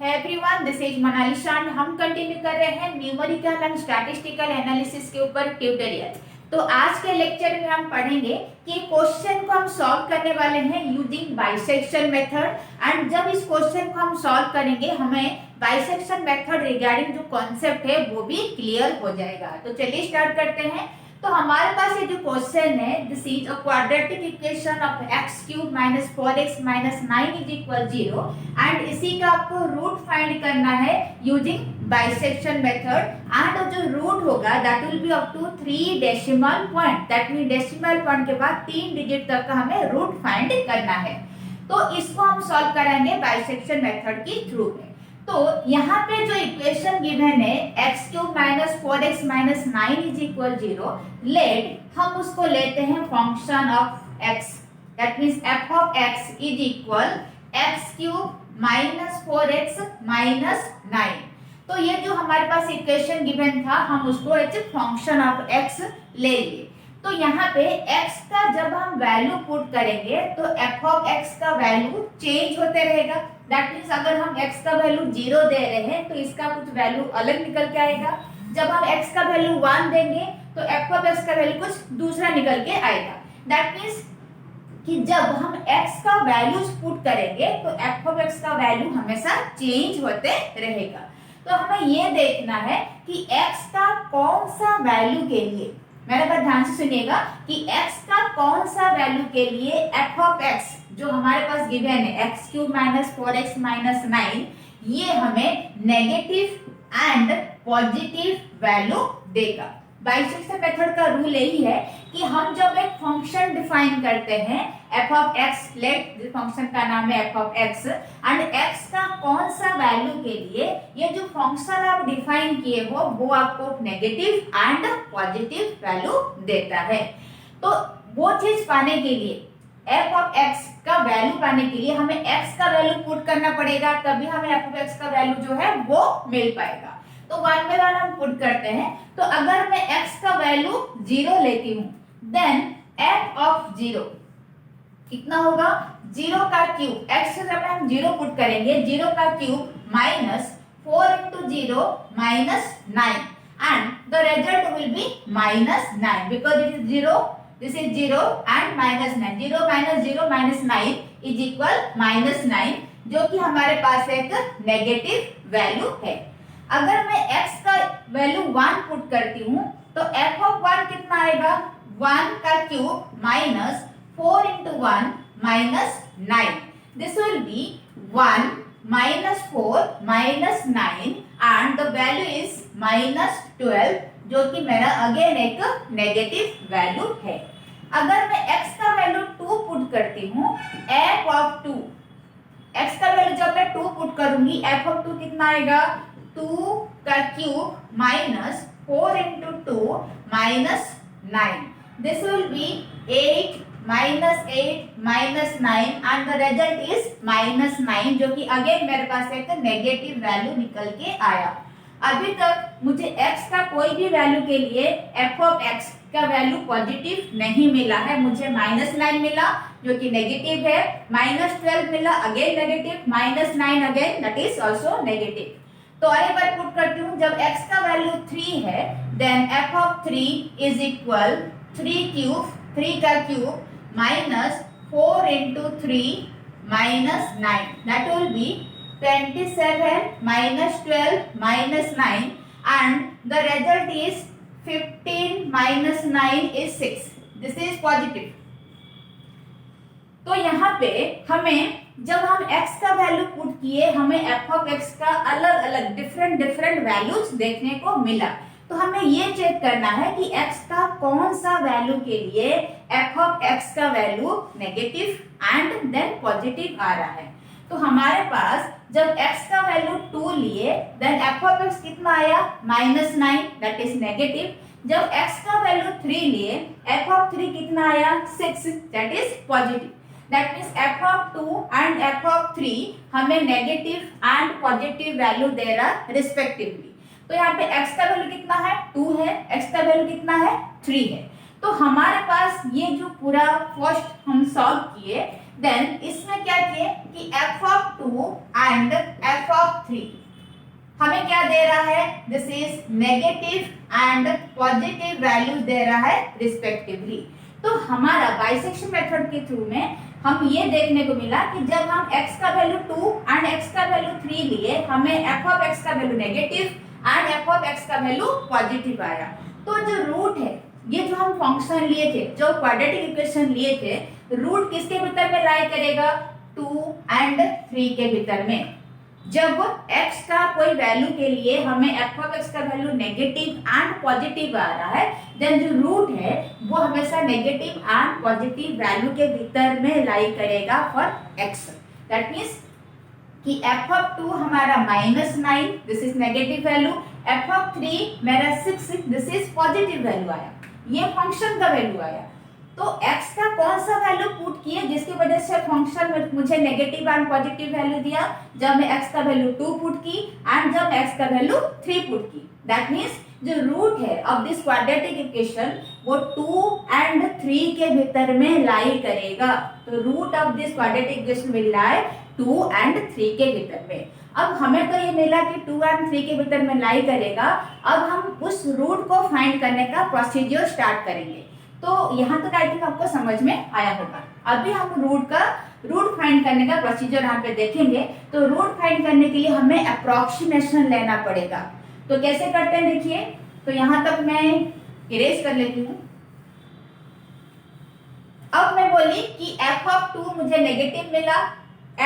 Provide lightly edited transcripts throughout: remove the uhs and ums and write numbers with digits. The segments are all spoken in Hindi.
है everyone, this is Monalisa and हम कंटिन्यू कर रहे हैं न्यूमेरिकल एंड स्टैटिस्टिकल एनालिसिस के ऊपर ट्यूटोरियल। तो आज के लेक्चर में हम पढ़ेंगे कि क्वेश्चन को हम सॉल्व करने वाले हैं यूजिंग बाइसेक्शन मेथड। एंड जब इस क्वेश्चन को हम सॉल्व करेंगे हमें बाइसेक्शन मेथड रिगार्डिंग जो कॉन्सेप्ट है वो भी क्लियर हो जाएगा। तो चलिए स्टार्ट करते हैं। तो हमारे पास ये जो क्वेश्चन है, this is a quadratic equation of x³ minus 4x minus 9 is equal 0 and इसी का आपको रूट फाइंड करना है यूजिंग बाइसेक्शन मेथड। एंड जो रूट होगा that will be up to 3 decimal point, that mean decimal point के बाद 3 डिजिट तक का हमें रूट फाइंड करना है। तो इसको हम सॉल्व करेंगे बाइसेक्शन मेथड के थ्रू में। तो यहाँ पे जो इक्वेशन गिवन है x³ minus 4x minus 9 is equal 0, let हम उसको लेते हैं function of x, that means f of x is equal x³ minus 4x minus 9। तो ये जो हमारे पास इक्वेशन गिवन था हम उसको एज फंक्शन ऑफ x ले लिए। तो यहाँ पे x का जब हम वैल्यू पुट करेंगे तो f ऑफ x का वैल्यू चेंज होते रहेगा। दैट मीन्स अगर हम x का वैल्यू 0 दे रहे हैं तो इसका कुछ वैल्यू अलग निकल के आएगा। जब हम x का वैल्यू 1 देंगे तो f ऑफ x का वैल्यू कुछ दूसरा निकल के आएगा। दैट मीन्स कि जब हम x का वैल्यूज पुट करेंगे तो f ऑफ x का वैल्यू हमेशा चेंज होते रहेगा। तो हमें ये देखना है कि x का कौन सा वैल्यू के लिए, मेरे बात ध्यान से सुनिएगा, कि x का कौन सा वैल्यू के लिए f ऑफ x जो हमारे पास गिवन है x³ माइनस 4x माइनस 9, ये हमें नेगेटिव एंड पॉजिटिव वैल्यू देगा। बाइसेक्शन मेथड का रूल यही है कि हम जब एक फंक्शन डिफाइन करते हैं f of x, let function का नाम है f of x, and x का कौन सा वैल्यू के लिए ये जो फंक्शन आप डिफाइन किए हो वो आपको नेगेटिव एंड पॉजिटिव वैल्यू देता है। तो वो चीज पाने के लिए f ऑफ x का वैल्यू पाने के लिए हमें x का वैल्यू पुट करना पड़ेगा, तभी हमें f ऑफ x का वैल्यू जो है वो मिल पाएगा। तो वन बाय वन हम पुट करते हैं। तो अगर मैं x का वैल्यू 0 लेती हूँ देन f ऑफ 0 कितना होगा, 0 का क्यूब, x से जब हम 0 पुट करेंगे 0 का cube minus 4 into 0 minus 9 and the result will be minus 9 because it is 0, this is 0 and minus 9, 0 minus 0 minus 9 is equal minus 9, जो कि हमारे पास एक नेगेटिव वैल्यू है। अगर मैं x का वैल्यू 1 पुट करती हूँ तो f ऑफ 1 कितना आएगा, 1 का cube minus 4 into 1 minus 9, this will be 1 minus 4 minus 9 and the value is minus 12, जो कि मेरा अगेन एक नेगेटिव वैल्यू है। अगर मैं x का वैल्यू 2 पुट करती हूँ, f ऑफ 2, x का वैल्यू जब मैं 2 पुट करूंगी f ऑफ 2 कितना आएगा, 2 का cube minus 4 into 2 minus 9, this will be 8 minus 8 minus 9 and the result is minus 9, जो कि अगेन मेरे पास एक नेगेटिव वैल्यू निकल के आया। अभी तक मुझे x का कोई भी वैल्यू के लिए f ऑफ x का वैल्यू पॉजिटिव नहीं मिला है, मुझे माइनस 9 मिला जो कि नेगेटिव है, माइनस 12 मिला again negative, minus 9 again that is also negative. तो और एक बार पुट करती हूँ, जब x का वैल्यू 3 है then f of 3 is equal 3 का cube minus 4 into 3 minus 9, that will be 27 minus 12 minus 9 and the result is 15 minus 9 is 6, this is positive. तो यहाँ पे हमें जब हम x का वैल्यू पुट किए हमें f ऑफ x का अलग अलग डिफरेंट वैल्यूज देखने को मिला। तो हमें ये चेक करना है कि x का कौन सा वैल्यू के लिए f ऑफ x का value negative and then positive आ रहा है। तो हमारे पास जब x का वैल्यू 2 लिए देन f ऑफ x कितना आया, माइनस 9 दैट इज नेगेटिव। जब x का वैल्यू 3 लिए f ऑफ 3 कितना आया, 6 that is positive. That means f of 2 and f of 3 हमें नेगेटिव एंड पॉजिटिव वैल्यू दे रहा रिस्पेक्टिवली। तो यहाँ पे x का वैल्यू कितना है, 2 है, x का वैल्यू कितना है, 3 है। तो हमारे पास ये जो पूरा फर्स्ट हम सॉल्व किए देन इसमें क्या किए कि f of 2 and f of 3। हमें क्या दे रहा है, this is negative and positive values दे रहा है रिस्पेक्टिवली। तो हमारा बाइसेक्शन मेथड के थ्रू में हम ये देखने को मिला कि जब हम x का वैल्यू 2 एंड x का वैल्यू 3 लिए, हमें f ऑफ x का value negative and f of x का वैल्यू पॉजिटिव आया। तो जो रूट है, ये जो हम फंक्शन लिए थे, जो क्वाड्रेटिक इक्वेशन लिए थे, रूट किसके भीतर में लाई करेगा, 2 एंड 3 के भीतर में। जब x का कोई वैल्यू के लिए हमें f ऑफ x का वैल्यू नेगेटिव एंड पॉजिटिव आ रहा है, देन जो रूट है वो हमेशा नेगेटिव एंड पॉजिटिव वैल्यू के भीतर में लाई करेगा फॉर x। दैट मींस कि f ऑफ 2 हमारा -9, this is negative value, f of 3 मेरा 6, दिस इज पॉजिटिव वैल्यू आया, ये फंक्शन का वैल्यू आया। तो x का कौन सा वैल्यू पुट किए जिसकी वजह से फंक्शन में मुझे नेगेटिव एंड पॉजिटिव वैल्यू दिया, जब मैं x का वैल्यू 2 पुट की एंड जब x का वैल्यू 3 पुट की। दैट मींस जो रूट है ऑफ दिस क्वाड्रेटिक इक्वेशन वो 2 एंड 3 के भीतर में लाई करेगा। तो root of this quadratic equation will lie 2 and 3 के भीतर में। अब हमें तो ये मिला कि 2 एंड 3 के भीतर में लाई करेगा। अब हम उस रूट को फाइंड करने का प्रोसीजर स्टार्ट करेंगे। तो यहाँ तक आई थिंक आपको समझ में आया होगा। अभी हम रूट फाइंड करने का प्रोसीजर यहाँ पे देखेंगे। तो रूट फाइंड करने के लिए हमें अप्रोक्सीमेशन लेना पड़ेगा। तो कैसे करते हैं देखिए, तो यहाँ तक मैं इरेज कर लेती हूँ। अब मैं बोली कि f ऑफ 2 मुझे नेगेटिव मिला,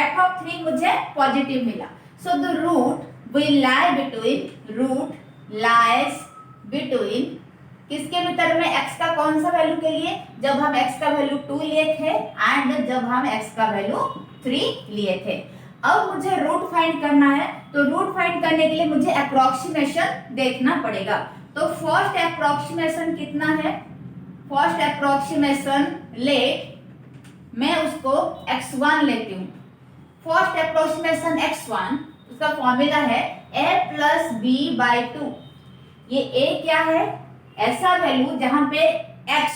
f ऑफ 3 मुझे पॉजिटिव मिला। So the root will lie between, root lies between किसके भीतर में, x का कौन सा वैल्यू के लिए, जब हम x का वैल्यू 2 लिए थे एंड जब हम x का वैल्यू 3 लिए थे। अब मुझे रूट फाइंड करना है। तो रूट फाइंड करने के लिए मुझे अप्रोक्सीमेशन देखना पड़ेगा। तो फर्स्ट अप्रोक्सीमेशन कितना है, फर्स्ट अप्रोक्सीमेशन लेट मैं उसको x1 लेती हूँ। फर्स्ट अप्रोक्सीमेशन x1, उसका फॉर्मूला है a प्लस बी बाई 2। ये a क्या है, ऐसा वैल्यू जहां पे x,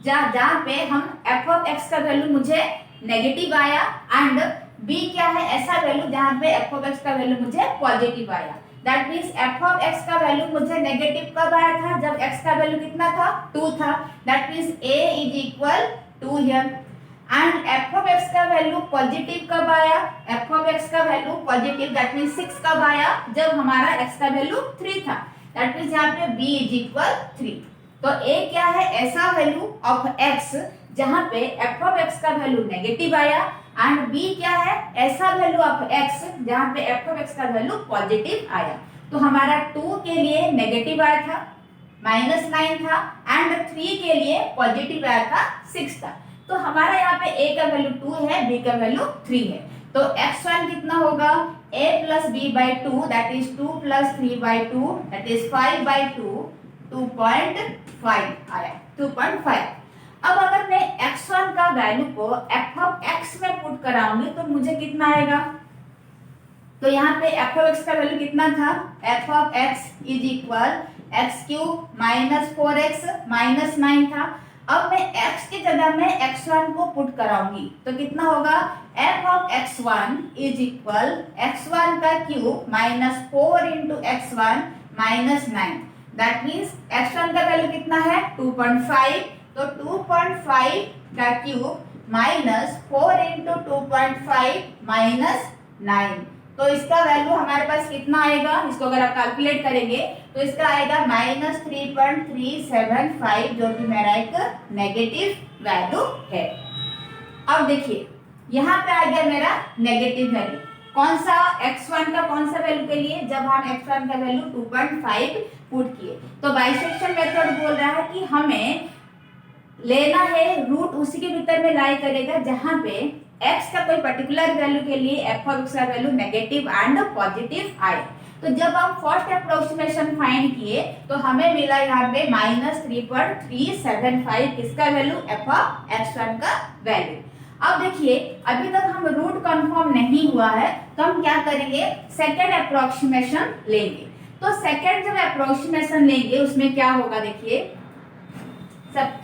जहां पे हम f ऑफ x का वैल्यू मुझे नेगेटिव आया एंड b क्या है, ऐसा वैल्यू जहां पे f ऑफ x का वैल्यू मुझे पॉजिटिव आया। That means f of x का वैल्यू मुझे नेगेटिव कब आया था, जब x का वैल्यू कितना था, 2 था। That means a is equal 2 here. And f of x का वैल्यू पॉजिटिव कब आया, f ऑफ x का वैल्यू पॉजिटिव दैट मींस 6 कब आया, जब हमारा x का वैल्यू 3 था। दैट मींस यहाँ पे b इज इक्वल 3। तो a क्या है, ऐसा वैल्यू ऑफ x जहां पे f ऑफ x का वैल्यू नेगेटिव आया एंड b क्या है, ऐसा वैल्यू ऑफ x जहां पे f ऑफ x का वैल्यू पॉजिटिव आया। तो हमारा 2 के लिए नेगेटिव आया था, -9 था एंड 3 के लिए पॉजिटिव आया था, 6 था। तो हमारा यहाँ पे a का वैल्यू 2 है, b का वैल्यू 3 है। तो x1 कितना होगा, a plus b by 2 that is 2 plus 3 by 2 that is 5 by 2, 2.5 आया, 2.5। अब अगर मैं x1 का वैल्यू को f ऑफ x में पुट कराऊंगी तो मुझे कितना आएगा। तो यहाँ पे f ऑफ x का वैल्यू कितना था, f of x is equal x cube minus 4x minus 9 था। अब मैं x की जगह में x1 को पुट कराऊंगी तो कितना होगा, f of x1 is equal x1 का cube minus 4 into x1 minus 9। That means x1 का वैल्यू कितना है, 2.5। तो 2.5 का क्यूब माइनस 4 इंटू 2.5 माइनस 9। तो इसका वैल्यू हमारे पास कितना आएगा, इसको अगर आप कैलकुलेट करेंगे तो इसका आएगा -3.375, जो कि मेरा एक नेगेटिव वैल्यू है। अब देखिए यहाँ पे आ गया मेरा नेगेटिव वैल्यू, कौन सा, x1 का कौन सा वैल्यू के लिए, जब हम x1 का वैल्यू 2.5 पुट किए। तो बाइसेक्शन मेथड बोल रहा है कि हमें लेना है रूट उसी के भीतर में लाई करेगा जहां पे x का कोई पर्टिकुलर वैल्यू के लिए f ऑफ x का वैल्यू नेगेटिव एंड पॉजिटिव आए। तो जब हम फर्स्ट अप्रोक्सीमेशन फाइंड किए तो हमें मिला यहाँ पे -3.375 किसका वैल्यू, f ऑफ x1 का वैल्यू। अब देखिए अभी तक हम रूट कंफर्म नहीं हुआ है तो हम क्या करेंगे, सेकेंड अप्रोक्सीमेशन लेंगे। तो सेकेंड जब अप्रोक्सीमेशन लेंगे उसमें क्या होगा, देखिए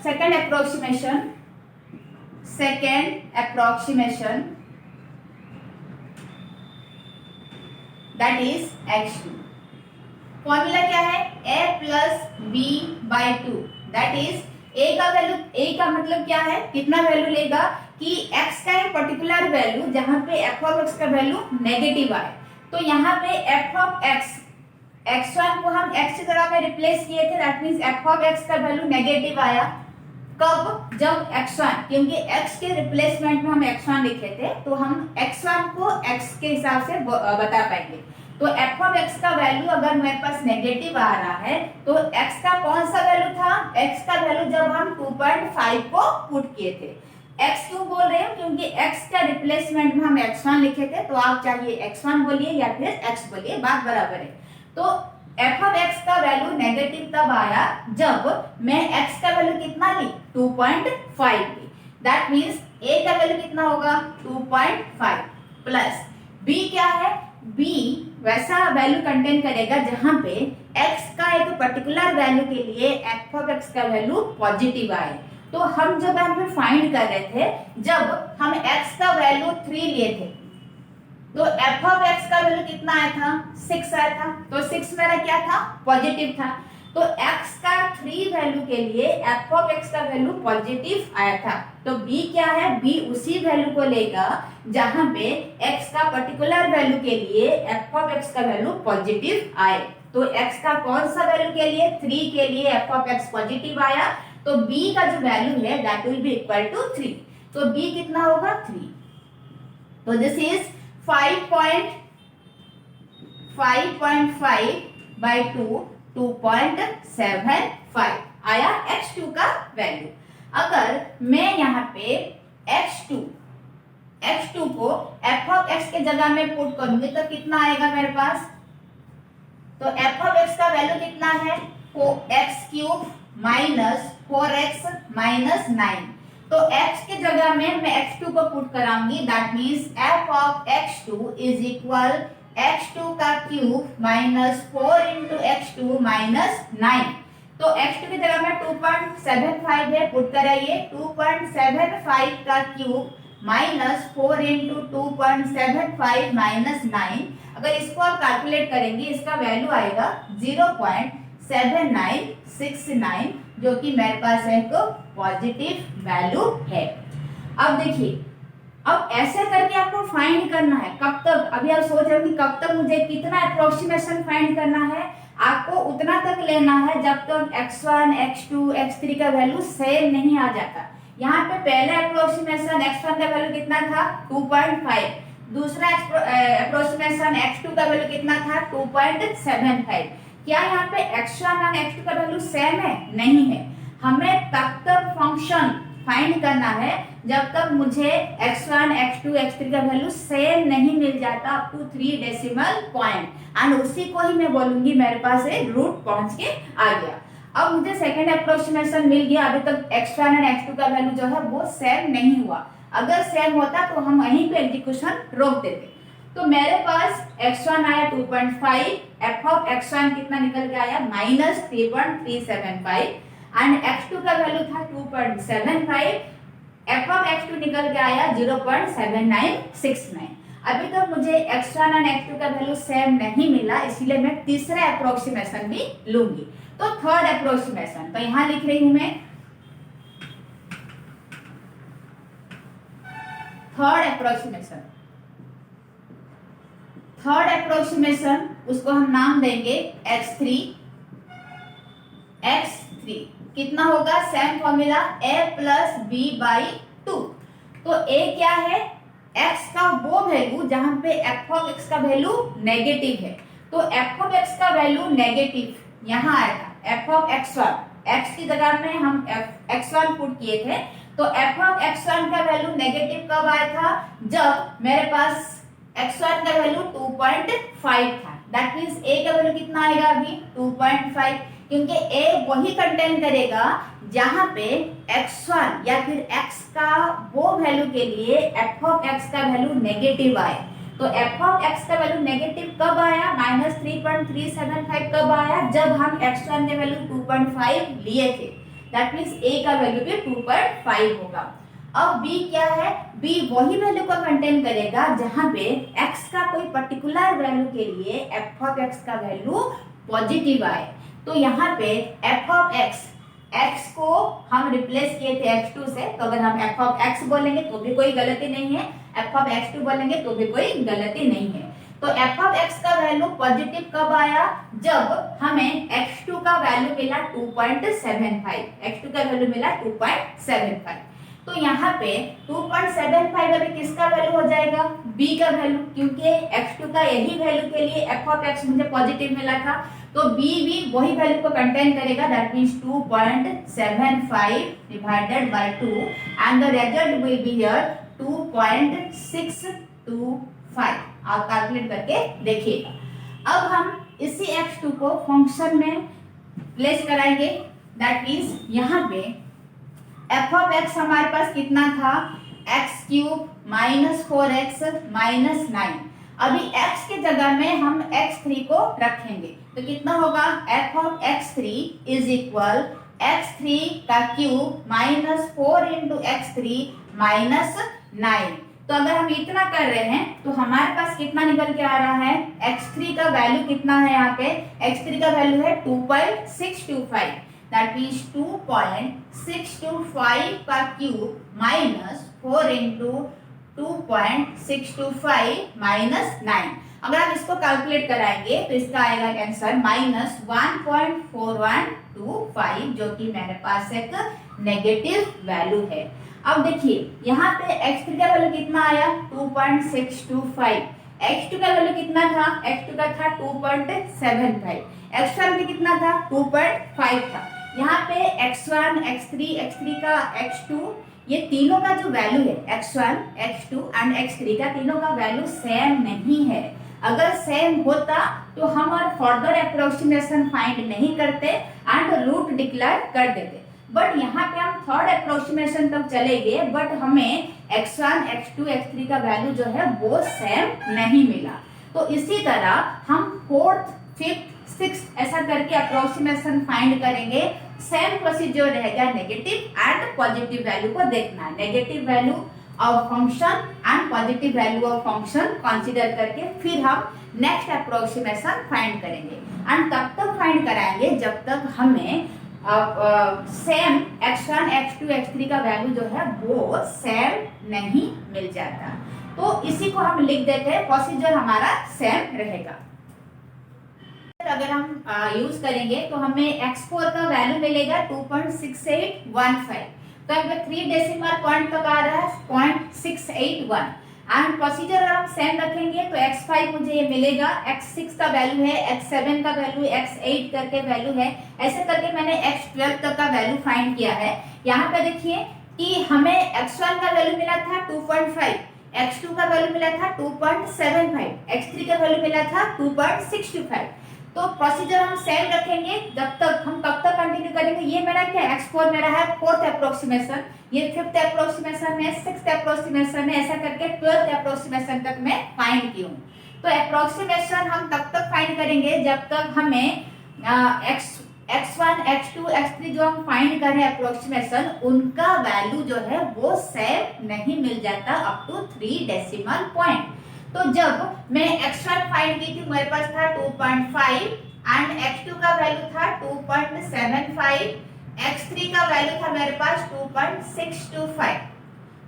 second approximation that is x2। Formula क्या है, a plus b by two, that is a का वैल्यू, a का मतलब क्या है, कितना वैल्यू लेगा कि x का एक पर्टिकुलर वैल्यू जहां पे f ऑफ x का वैल्यू नेगेटिव आए। तो यहाँ पे f ऑफ x, x1 को हम x की जगह में रिप्लेस किए थे, that means f of x का वैल्यू नेगेटिव आया। कब, जब x1, क्योंकि x के रिप्लेसमेंट में हम x1 लिखे थे, तो हम x1 को x के हिसाब से बता पाएंगे। तो f ऑफ x का वैल्यू अगर मेरे पास नेगेटिव आ रहा है तो x का कौन सा वैल्यू था, x का वैल्यू जब हम 2.5 को पुट किए थे। x क्यों बोल रहे हैं, क्योंकि x का रिप्लेसमेंट में हम x1 लिखे थे, तो आप चाहे x1 बोलिए या फिर x बोलिए, बात बराबर है। तो f ऑफ x का वैल्यू नेगेटिव तब आया जब मैं x का वैल्यू कितना ली, 2.5 ली। दैट मींस a का वैल्यू कितना होगा, 2.5 प्लस b क्या है, b वैसा वैल्यू कंटेन करेगा जहां पे x का एक पर्टिकुलर वैल्यू के लिए f ऑफ x का वैल्यू पॉजिटिव आए। तो हम जब यहाँ पे फाइंड कर रहे थे, जब हम x का वैल्यू 3 लिए थे, तो f ऑफ x का वैल्यू कितना आया था, 6 आया था। तो 6 मेरा क्या था, पॉजिटिव था। तो x का 3 वैल्यू के लिए f ऑफ x का वैल्यू पॉजिटिव आया था। तो b क्या है, b उसी वैल्यू को लेगा जहां पे x का पर्टिकुलर वैल्यू के लिए f ऑफ x का वैल्यू पॉजिटिव आए। तो x का कौन सा वैल्यू के लिए, 3 के लिए f ऑफ x पॉजिटिव आया, तो b का जो वैल्यू है that will be equal to 3। तो b कितना होगा, 3। तो दिस इज 5.5 by 2, 2.75 आया x2 का वैल्यू। अगर मैं यहाँ पे x2 को f ऑफ x के जगह में पुट करूंगी तो कितना आएगा मेरे पास, तो f ऑफ x का वैल्यू कितना है, x³ माइनस 4x माइनस 9। तो x के जगह में मैं x2 को पुट कराऊंगी, that means f of x2 is equal x2 का cube minus 4 into x2 minus 9। तो x2 की जगह में 2.75 है, पुट कराइए, 2.75 का क्यूब माइनस 4 इंटू 2.75 माइनस 9। अगर इसको आप कैलकुलेट करेंगे, इसका वैल्यू आएगा 0.7969, जो कि मेरे पास एक पॉजिटिव वैल्यू है। अब देखिए, अब ऐसे करके आपको फाइंड करना है, कब तक, अभी आप सोच रहे हो कि कब तक मुझे कितना अप्रोक्सीमेशन फाइंड करना है, आपको उतना तक लेना है जब तक x1, x2, x3 का वैल्यू सेम नहीं आ जाता। यहाँ पे पहले अप्रोक्सीमेशन x1 का वैल्यू कितना था, 2.5, दूसरा अप्रोक्सीमेशन x2 का वैल्यू कितना था, 2.75। क्या यहाँ पे x1 और x2 का वैल्यू सेम है, नहीं है। हमें तब तक फंक्शन फाइंड करना है जब तक मुझे x1, x2, x3 का वैल्यू सेम नहीं मिल जाता up to 3 decimal point, and उसी को ही मैं बोलूंगी मेरे पास एक रूट पहुंच के आ गया। अब मुझे सेकेंड अप्रोक्सीमेशन मिल गया, अभी तक x1 और x2 का वैल्यू जो है वो सेम नहीं हुआ। अगर सेम होता तो हम वहीं पे एग्जीक्यूशन रोक देते। तो मेरे पास x1 आया 2.5, f ऑफ x1 कितना निकल के आया, माइनस 3.375, एंड x2 का वैल्यू था 2.75, f ऑफ x2 निकल के आया 0.7969। अभी तक मुझे x1 और x2 का वैल्यू सेम नहीं मिला, इसलिए मैं तीसरा अप्रोक्सीमेशन भी लूंगी। तो थर्ड अप्रोक्सीमेशन, तो यहां लिख रही हूं मैं थर्ड अप्रोक्सीमेशन, उसको हम नाम देंगे x3। कितना होगा, same formula a plus b by 2। तो a क्या है, x का वो वैल्यू जहां पे f ऑफ x का वैल्यू नेगेटिव है। तो f ऑफ x का वैल्यू नेगेटिव यहां आया था, f ऑफ x1, x की जगह में हम x1 पुट किए थे, तो f ऑफ x1 का वैल्यू नेगेटिव कब आया था, जब मेरे पास x1 का वैल्यू 2.5 था। दैट मींस a का वैल्यू कितना आएगा अभी, 2.5, क्योंकि a वही कंटेन करेगा जहां पे x1 या फिर x का वो वैल्यू के लिए f ऑफ x का वैल्यू नेगेटिव आए। तो f ऑफ x का वैल्यू नेगेटिव कब आया, माइनस 3.375 कब आया, जब हम x1 के वैल्यू 2.5 लिए थे। दैट मींस a का वैल्यू भी 2.5 होगा। अब b क्या है, b वही वैल्यू को कंटेन करेगा जहां पे x का कोई पर्टिकुलर वैल्यू के लिए f ऑफ x का वैल्यू पॉजिटिव आए। तो यहाँ पे f ऑफ x को हम रिप्लेस किए थे x2 से, तो अगर हम f ऑफ x बोलेंगे तो भी कोई गलती नहीं है, f ऑफ x2 बोलेंगे तो भी कोई गलती नहीं है। तो f ऑफ x का वैल्यू पॉजिटिव कब आया, जब हमें x2 का वैल्यू मिला 2.75, x2 का वैल्यू मिला 2.75। तो यहाँ पे 2.75 अभी किसका वैल्यू हो जाएगा, b का वैल्यू, क्योंकि x2 का यही वैल्यू के लिए f ऑफ x मुझे पॉजिटिव मिला था, तो b भी वही वैल्यू को कंटेन करेगा, that means 2.75 divided by 2 and the result will be here 2.625। आप कैलकुलेट करके देखिएगा। अब हम इसी x2 को फंक्शन में प्लेस कराएंगे, दैट मींस यहाँ पे f ऑफ x हमारे पास कितना था, x cube minus 4x minus 9। अभी x के जगह में हम x3 को रखेंगे तो कितना होगा, f of x3 is equal x3 का cube minus 4 into x3 minus 9। तो अगर हम इतना कर रहे हैं तो हमारे पास कितना निकल के आ रहा है, x3 का वैल्यू कितना है, यहाँ पे x3 का वैल्यू है 2.625, दैट मींस 2.625 का क्यूब माइनस 4 इंटू 2.625 माइनस 9। अगर हम इसको कैलकुलेट कराएंगे तो इसका आएगा आंसर माइनस 1.4125, जो कि मेरे पास एक नेगेटिव वैल्यू है। अब देखिए यहाँ पे x3 का वैल्यू कितना आया, 2.625, x2 का वैल्यू कितना था, x2 का था 2.75, x1 भी कितना था, 2.5 था। यहाँ पे x1, x3, x3 का x2, ये तीनों का जो वैल्यू है x1, x2 एंड x3 का, तीनों का वैल्यू सेम नहीं है। अगर सेम होता तो हम और फर्दर अप्रोक्सीमेशन फाइंड नहीं करते एंड रूट डिक्लेयर कर देते, बट यहाँ पे हम थर्ड अप्रोक्सीमेशन तक चले गए, बट हमें x1, x2, x3 का वैल्यू जो है वो सेम नहीं मिला। तो इसी तरह हम फोर्थ, फिफ्थ, सिक्स्थ ऐसा करके अप्रोक्सीमेशन फाइंड करेंगे। सेम प्रोसीजर रहेगा, नेगेटिव एंड पॉजिटिव वैल्यू को देखना है, negative value of function and positive value of function consider करके फिर हम नेक्स्ट अप्रोक्सीमेशन फाइंड करेंगे। एंड तब तक फाइंड कराएंगे जब तक हमें सेम x1, x2, x3 का वैल्यू जो है वो सेम नहीं मिल जाता। तो इसी को हम लिख देते हैं, प्रोसीजर हमारा सेम रहेगा। अगर हम यूज करेंगे तो हमें x4 का वैल्यू मिलेगा 2.6815, तो अगर 3 डेसिमल पॉइंट तक आ रहा है 0.681 एंड प्रोसीजर अगर हम सेम रखेंगे तो x5 मुझे ये मिलेगा, x6 का वैल्यू है, x7 का वैल्यू, x8 करके वैल्यू है, ऐसे करके मैंने x12 तक का वैल्यू फाइंड किया है। यहाँ पे देखिए कि हमें x1 का वैल्यू मिला था 2.5, x2 का वैल्यू मिला था 2.75, x3 का वैल्यू मिला था 2.625। तो प्रोसीजर हम सेम रखेंगे जब तक, हम कब तक कंटिन्यू करेंगे। ये मेरा क्या, x4 मेरा है फोर्थ अप्रोक्सीमेशन, ये फिफ्थ अप्रोक्सीमेशन है, सिक्स्थ अप्रोक्सीमेशन है, ऐसा करके 12th अप्रोक्सीमेशन तक मैं फाइंड की हूँ। तो अप्रोक्सीमेशन हम तब तक फाइंड करेंगे जब तक हमें x1, x2, x3 जो हम फाइंड कर रहे हैं अप्रोक्सीमेशन, उनका वैल्यू जो है वो सेम नहीं मिल जाता अप टू 3 डेसिमल पॉइंट। तो जब मैं x1 फाइंड की थी मेरे पास था 2.5 एंड x2 का वैल्यू था 2.75, x3 का वैल्यू था मेरे पास 2.625।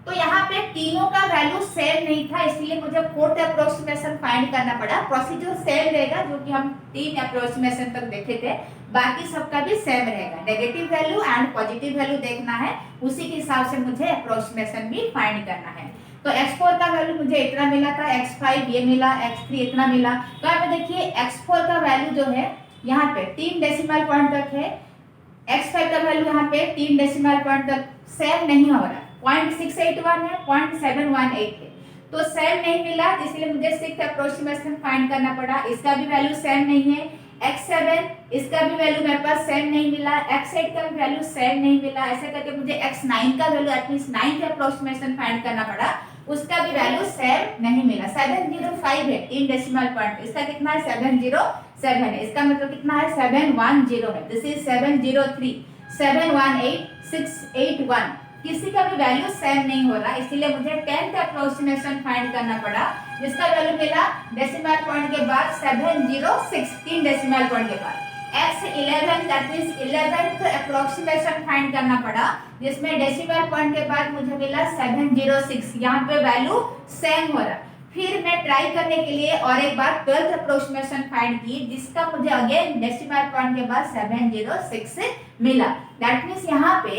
तो यहाँ पे तीनों का वैल्यू सेम नहीं था, इसलिए मुझे फोर्थ अप्रोक्सीमेशन फाइंड करना पड़ा। प्रोसीजर सेम रहेगा जो कि हम 3 अप्रोक्सीमेशन तक देखे थे, बाकी सबका भी सेम रहेगा। Negative value and positive value देखना है, उसी के हिसाब से मुझे अप्रोक्सीमेशन भी फाइंड करना है। तो x4 का वैल्यू मुझे इतना मिला था, x5 ये मिला, x3 इतना मिला। तो यहाँ पे देखिए x4 का वैल्यू जो है यहाँ पे 3 डेसिमल पॉइंट तक है, x5 का वैल्यू यहाँ पे 3 डेसिमल पॉइंट तक सेम नहीं हो रहा, 0.681 है, 0.718 है, तो सेम नहीं मिला, इसलिए मुझे सिक्स्थ अप्रोक्सीमेशन फाइंड करना पड़ा। इसका भी वैल्यू सेम नहीं है, x7 इसका भी वैल्यू मेरे पास सेम नहीं मिला, x8 का भी वैल्यू सेम नहीं मिला, ऐसे करके मुझे x9 का value at least 9th approximation find करना पड़ा, उसका भी वैल्यू सेम नहीं मिला। 705 है 3 डेसिमल पॉइंट, इसका कितना है 707 है, इसका मतलब कितना है 710 है, दिस इज 703, 718, 681, किसी का भी वैल्यू सेम नहीं हो रहा, इसीलिए मुझे 10th अप्रोक्सीमेशन फाइंड करना पड़ा, जिसका वैल्यू मिला डेसिमल पॉइंट के बाद 706, 3 डेसिमल पॉइंट के बाद। x11 that means 11th approximation find करना पड़ा, जिसमें डेसिमल पॉइंट के बाद मुझे मिला 706, यहाँ पे वैल्यू सेम हो रहा। फिर मैं ट्राई करने के लिए और एक बार 12th अप्रोक्सीमेशन फाइंड की, जिसका मुझे अगेन डेसिमल पॉइंट के बाद 706 मिला। दैट मींस यहाँ पे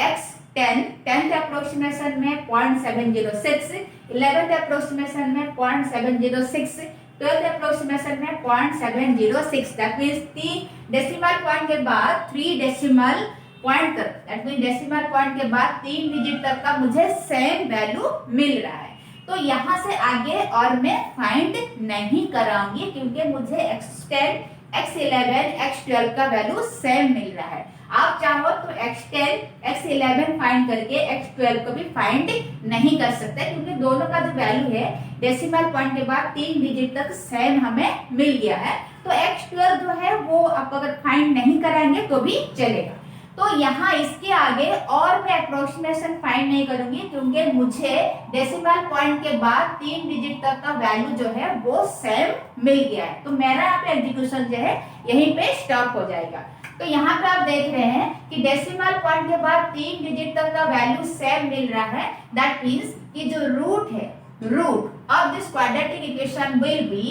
x10 10th अप्रोक्सीमेशन में 0.706, 11th अप्रोक्सीमेशन में 0.706, 12th अप्रोक्सीमेशन में 0.706। दैट मींस 3 डेसिमल पॉइंट के बाद 3 डेसिमल पॉइंट तक, दैट मींस डेसिमल पॉइंट के बाद 3 डिजिट तक का मुझे सेम वैल्यू मिल रहा है। तो यहाँ से आगे और मैं फाइंड नहीं कराऊंगी, क्योंकि मुझे x10, x11, x12 का वैल्यू सेम मिल रहा है। आप चाहो तो x10, x11 फाइंड करके x12 को भी फाइंड नहीं कर सकते, क्योंकि दोनों का जो वैल्यू है डेसिमल पॉइंट के बाद 3 डिजिट तक सेम हमें मिल गया है। तो x12 जो है वो आप अगर फाइंड नहीं कराएंगे तो भी चलेगा। तो यहाँ इसके आगे और मैं अप्रोक्सीमेशन फाइंड नहीं करूंगी, क्योंकि मुझे डेसिमल पॉइंट के बाद 3 डिजिट तक का वैल्यू जो है वो सेम मिल गया है। तो मेरा यहाँ पे एग्जीक्यूशन जो है यहीं पे स्टॉप हो जाएगा। तो यहाँ पे आप देख रहे हैं कि डेसिमल पॉइंट के बाद 3 डिजिट तक का वैल्यू सेम मिल रहा है। दैट मींस कि जो रूट है, root of this quadratic equation will be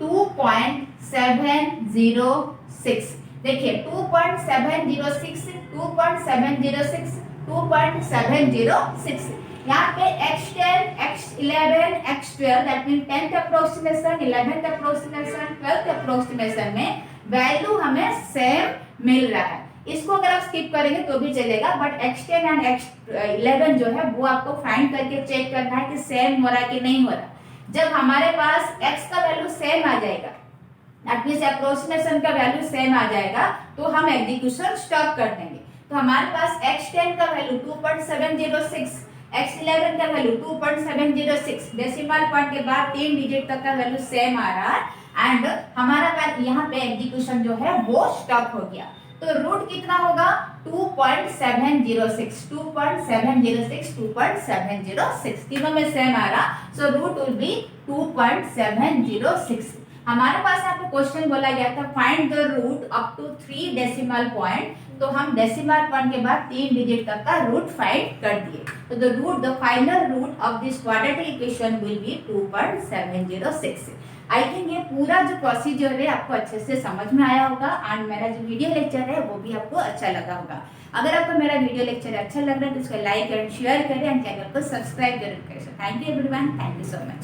2.706। देखिए 2.706, 2.706, 2.706। यहाँ पे x10, x11, x12 that mean 10th approximation, 11th approximation, 12th approximation में वैल्यू हमें सेम मिल रहा है। इसको अगर आप स्किप करेंगे तो भी चलेगा, बट x10 एंड x11 जो है वो आपको फाइंड करके चेक करना है कि सेम हो रहा है कि नहीं हो रहा। जब हमारे पास x का वैल्यू सेम आ जाएगा, दैट मींस अप्रोक्सीमेशन का वैल्यू सेम आ जाएगा, तो हम एग्जीक्यूशन स्टॉप कर देंगे। तो हमारे पास x10 का वैल्यू 2.706, x11 का वैल्यू 2.706, डेसिमल पॉइंट के बाद 3 डिजिट तक का वैल्यू सेम आ रहा है, एंड हमारा यहाँ पे एग्जीक्यूशन जो है वो स्टॉप हो गया। तो रूट कितना होगा 2.706, 2.706, 2.706, तीनों में सेम आ रहा, सो रूट विल बी 2.706। हमारे पास यहाँ पे क्वेश्चन बोला गया था find the root up to 3 decimal point, तो हम डेसिमल पॉइंट के बाद 3 डिजिट तक का रूट फाइंड कर दिए। तो the final root of this quadratic equation will be 2.706। I think ये पूरा जो प्रोसीजर है आपको अच्छे से समझ में आया होगा, एंड मेरा जो वीडियो लेक्चर है वो भी आपको अच्छा लगा होगा। अगर आपको मेरा वीडियो लेक्चर अच्छा लग रहा है तो इसको लाइक एंड शेयर करें, एंड चैनल को सब्सक्राइब जरूर करें। Thank you everyone, thank you so much.